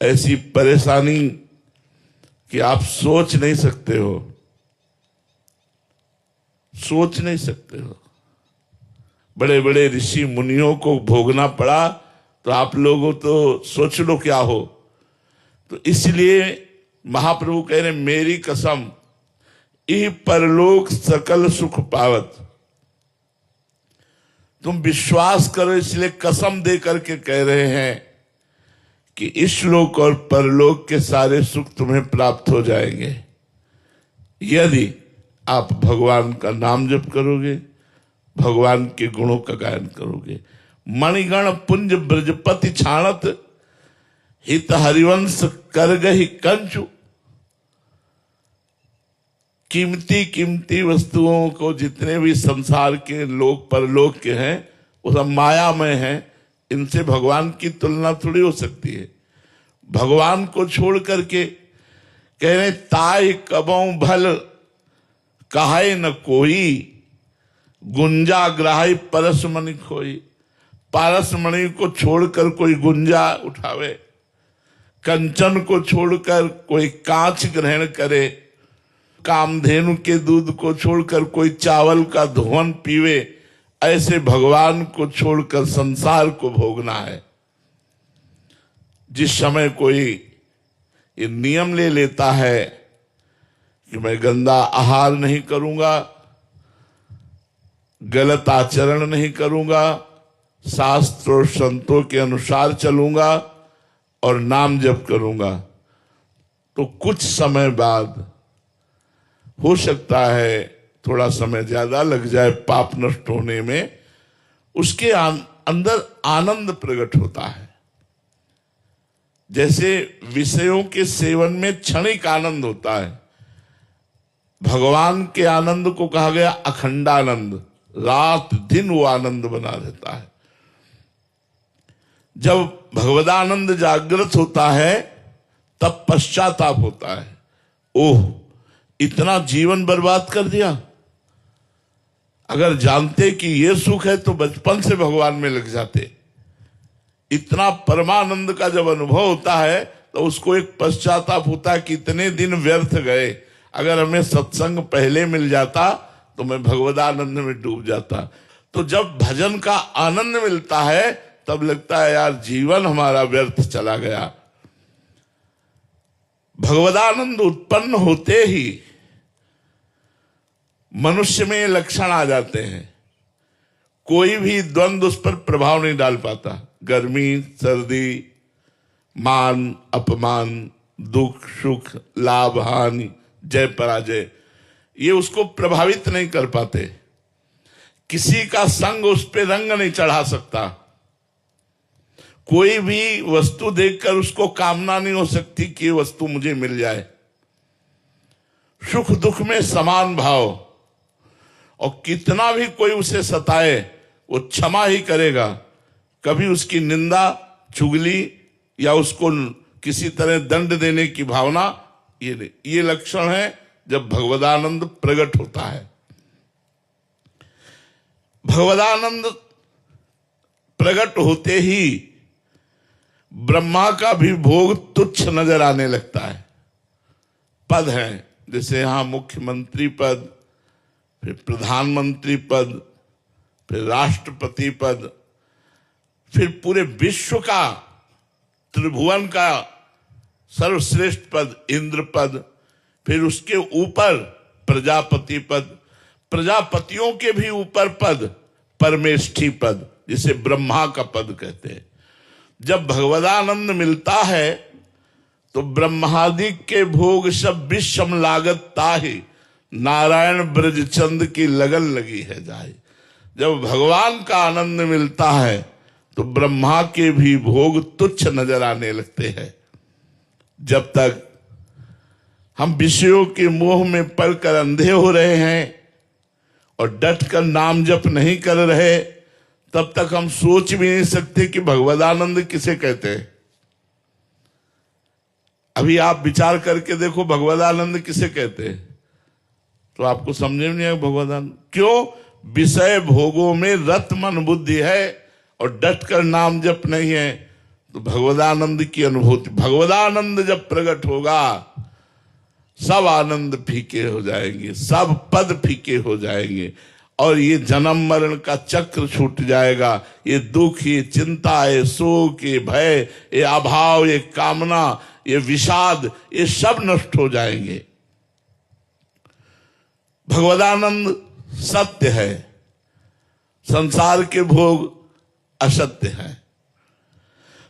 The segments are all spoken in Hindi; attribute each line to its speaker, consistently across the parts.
Speaker 1: ऐसी परेशानी कि आप सोच नहीं सकते हो, सोच नहीं सकते हो। बड़े बड़े ऋषि मुनियों को भोगना पड़ा, तो आप लोगों तो सोच लो क्या हो। तो इसलिए महाप्रभु कह रहे मेरी कसम इह परलोक सकल सुख पावत। तुम विश्वास करो, इसलिए कसम दे करके कह रहे हैं कि इस लोक और परलोक के सारे सुख तुम्हें प्राप्त हो जाएंगे यदि आप भगवान का नाम जप करोगे, भगवान के गुणों का गायन करोगे। मणिगण पुंज ब्रजपति छाणत, हित हरिवंश कर गही कंचु। कीमती कीमती वस्तुओं को, जितने भी संसार के लोक परलोक के हैं, वो सब मायामय हैं। इनसे भगवान की तुलना थोड़ी हो सकती है। भगवान को छोड़ करके कह रहे ताई कबों भल कहाय न कोई, गुंजा ग्राही परसमणि खोई। पारसमणि को छोड़कर कोई गुंजा उठावे, कंचन को छोड़कर कोई कांच ग्रहण करे, कामधेनु के दूध को छोड़कर कोई चावल का धुवन पीवे, ऐसे भगवान को छोड़कर संसार को भोगना है। जिस समय कोई ये नियम ले लेता है कि मैं गंदा आहार नहीं करूंगा, गलत आचरण नहीं करूंगा, शास्त्र और संतों के अनुसार चलूंगा और नाम जप करूंगा, तो कुछ समय बाद हो सकता है थोड़ा समय ज्यादा लग जाए पाप नष्ट होने में, उसके अंदर आनंद प्रकट होता है। जैसे विषयों के सेवन में क्षणिक आनंद होता है, भगवान के आनंद को कहा गया अखंडानंद, रात दिन वो आनंद बना रहता है। जब भगवदानंद जागृत होता है तब पश्चाताप होता है, ओह इतना जीवन बर्बाद कर दिया। अगर जानते कि ये सुख है तो बचपन से भगवान में लग जाते। इतना परमानंद का जब अनुभव होता है तो उसको एक पश्चाताप होता है कि इतने दिन व्यर्थ गए, अगर हमें सत्संग पहले मिल जाता तो मैं भगवदानंद में डूब जाता। तो जब भजन का आनंद मिलता है तब लगता है यार जीवन हमारा व्यर्थ चला गया। भगवदानंद उत्पन्न होते ही मनुष्य में ये लक्षण आ जाते हैं, कोई भी द्वंद्व उस पर प्रभाव नहीं डाल पाता। गर्मी सर्दी, मान अपमान, दुख सुख, लाभ हानि, जय पराजय, ये उसको प्रभावित नहीं कर पाते। किसी का संग उस पर रंग नहीं चढ़ा सकता। कोई भी वस्तु देखकर उसको कामना नहीं हो सकती कि ये वस्तु मुझे मिल जाए। सुख दुख में समान भाव, और कितना भी कोई उसे सताए वो क्षमा ही करेगा। कभी उसकी निंदा चुगली या उसको किसी तरह दंड देने की भावना ये नहीं। ये लक्षण है जब भगवदानंद प्रकट होता है। भगवदानंद प्रकट होते ही ब्रह्मा का भी भोग तुच्छ नजर आने लगता है। पद हैं जैसे यहां मुख्यमंत्री पद, फिर प्रधानमंत्री पद, फिर राष्ट्रपति पद, फिर पूरे विश्व का त्रिभुवन का सर्वश्रेष्ठ पद इंद्र पद, फिर उसके ऊपर प्रजापति पद, प्रजापतियों के भी ऊपर पद परमेष्ठी पद, जिसे ब्रह्मा का पद कहते हैं। जब भगवदानंद मिलता है तो ब्रह्मादि के भोग सब विषम लागत ताहि, नारायण ब्रजचंद की लगन लगी है जाए। जब भगवान का आनंद मिलता है तो ब्रह्मा के भी भोग तुच्छ नजर आने लगते हैं। जब तक हम विषयों के मोह में पड़कर अंधे हो रहे हैं और डट कर नाम जप नहीं कर रहे, तब तक हम सोच भी नहीं सकते कि भगवदानंद किसे कहते हैं। अभी आप विचार करके देखो भगवदानंद किसे कहते हैं, तो आपको समझ में नहीं आएगा भगवदानंद क्यों। विषय भोगों में रत मन बुद्धि है और डट कर नाम जप नहीं है, तो भगवदानंद की अनुभूति, भगवदानंद जब प्रकट होगा सब आनंद फीके हो जाएंगे, सब पद फीके हो जाएंगे और ये जन्म मरण का चक्र छूट जाएगा। ये दुख, ये चिंता, ये शोक, ये भय, ये अभाव, ये कामना, ये विषाद, ये सब नष्ट हो जाएंगे। भगवदानंद सत्य है, संसार के भोग असत्य है।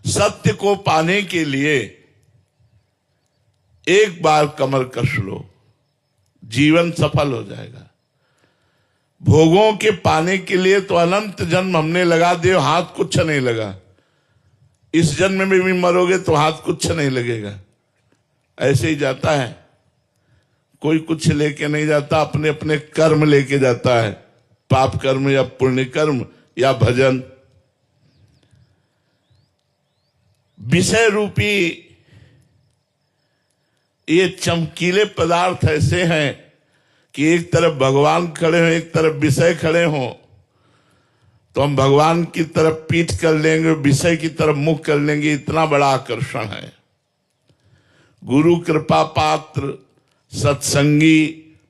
Speaker 1: सत्य को पाने के लिए एक बार कमर कस लो, जीवन सफल हो जाएगा। भोगों के पाने के लिए तो अनंत जन्म हमने लगा दिए, हाथ कुछ नहीं लगा। इस जन्म में भी मरोगे तो हाथ कुछ नहीं लगेगा, ऐसे ही जाता है। कोई कुछ लेके नहीं जाता, अपने अपने कर्म लेके जाता है, पाप कर्म या पुण्य कर्म या भजन। विषय रूपी ये चमकीले पदार्थ ऐसे हैं कि एक तरफ भगवान खड़े हों, एक तरफ विषय खड़े हों, तो हम भगवान की तरफ पीठ कर लेंगे, विषय की तरफ मुख कर लेंगे। इतना बड़ा आकर्षण है। गुरु कृपा पात्र, सत्संगी,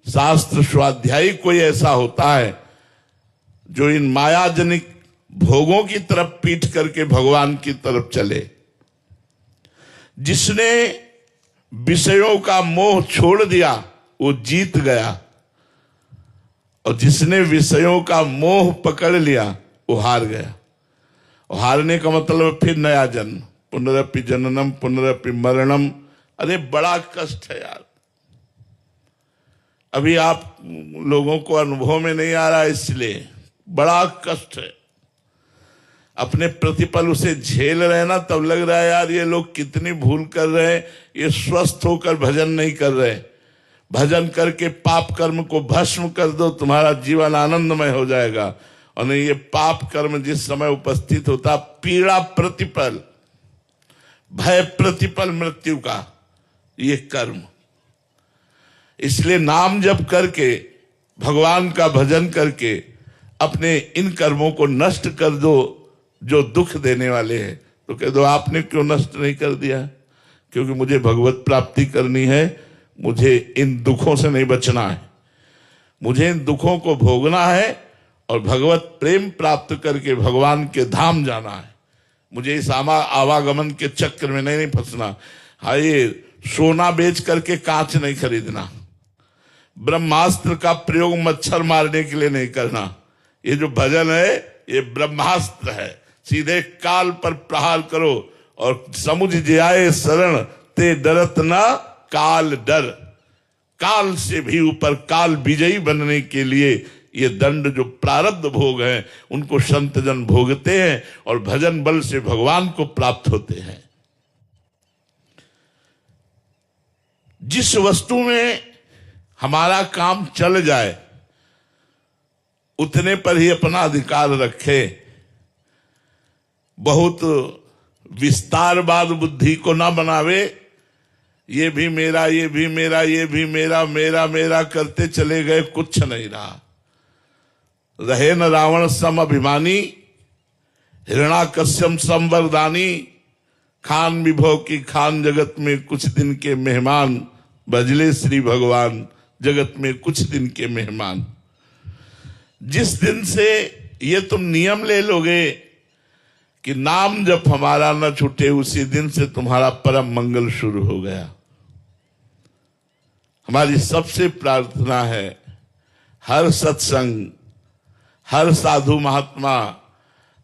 Speaker 1: शास्त्र स्वाध्यायी कोई ऐसा होता है जो इन मायाजनिक भोगों की तरफ पीठ करके भगवान की तरफ चले। जिसने विषयों का मोह छोड़ दिया वो जीत गया, और जिसने विषयों का मोह पकड़ लिया वो हार गया। और हारने का मतलब फिर नया जन्म, पुनरपि जननम पुनरपि मरणम। अरे बड़ा कष्ट है यार, अभी आप लोगों को अनुभव में नहीं आ रहा, इसलिए बड़ा कष्ट है। अपने प्रतिपल उसे झेल रहे ना, तब लग रहा है यार ये लोग कितनी भूल कर रहे हैं, ये स्वस्थ होकर भजन नहीं कर रहे। भजन करके पाप कर्म को भस्म कर दो, तुम्हारा जीवन आनंदमय हो जाएगा। और नहीं, ये पाप कर्म जिस समय उपस्थित होता, पीड़ा प्रतिपल, भय प्रतिपल मृत्यु का ये कर्म। इसलिए नाम जप करके, भगवान का भजन करके अपने इन कर्मों को नष्ट कर दो जो दुख देने वाले हैं। तो कह दो आपने क्यों नष्ट नहीं कर दिया? क्योंकि मुझे भगवत प्राप्ति करनी है, मुझे इन दुखों से नहीं बचना है, मुझे इन दुखों को भोगना है और भगवत प्रेम प्राप्त करके भगवान के धाम जाना है। मुझे इस आवागमन के चक्र में नहीं फंसना। हाँ, ये सोना बेच करके कांच नहीं खरीदना, ब्रह्मास्त्र का प्रयोग मच्छर मारने के लिए नहीं करना। ये जो भजन है ये ब्रह्मास्त्र है, सीधे काल पर प्रहार करो और समुझ जाए शरण ते डरत न काल डर। काल से भी ऊपर काल विजयी बनने के लिए ये दंड जो प्रारब्ध भोग हैं उनको संत जन भोगते हैं और भजन बल से भगवान को प्राप्त होते हैं। जिस वस्तु में हमारा काम चल जाए उतने पर ही अपना अधिकार रखे। बहुत विस्तारवाद बुद्धि को ना बनावे, ये भी मेरा, ये भी मेरा, ये भी मेरा, मेरा मेरा करते चले गए, कुछ नहीं रहा। रहे न रावण सम अभिमानी, हिरणाकश्यप सम वरदानी। खान विभव की खान जगत में कुछ दिन के मेहमान, भजले श्री भगवान जगत में कुछ दिन के मेहमान। जिस दिन से ये तुम नियम ले लोगे कि नाम जब हमारा न छूटे, उसी दिन से तुम्हारा परम मंगल शुरू हो गया। हमारी सबसे प्रार्थना है, हर सत्संग, हर साधु महात्मा,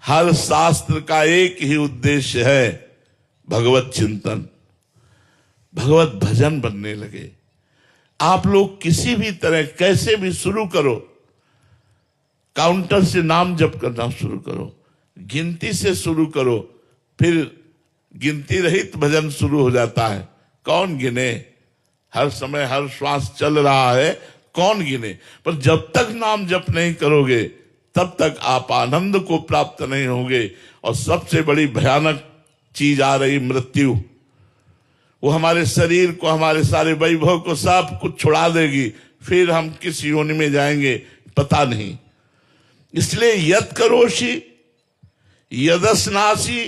Speaker 1: हर शास्त्र का एक ही उद्देश्य है, भगवत चिंतन, भगवत भजन बनने लगे। आप लोग किसी भी तरह कैसे भी शुरू करो, काउंटर से नाम जप करना शुरू करो, गिनती से शुरू करो, फिर गिनती रहित भजन शुरू हो जाता है। कौन गिने? हर समय हर श्वास चल रहा है, कौन गिने? पर जब तक नाम जप नहीं करोगे तब तक आप आनंद को प्राप्त नहीं होगे। और सबसे बड़ी भयानक चीज आ रही, मृत्यु। वो हमारे शरीर को, हमारे सारे वैभव को सब कुछ छुड़ा देगी, फिर हम किस योनि में जाएंगे पता नहीं। इसलिए यत् करोषि यदस्नासि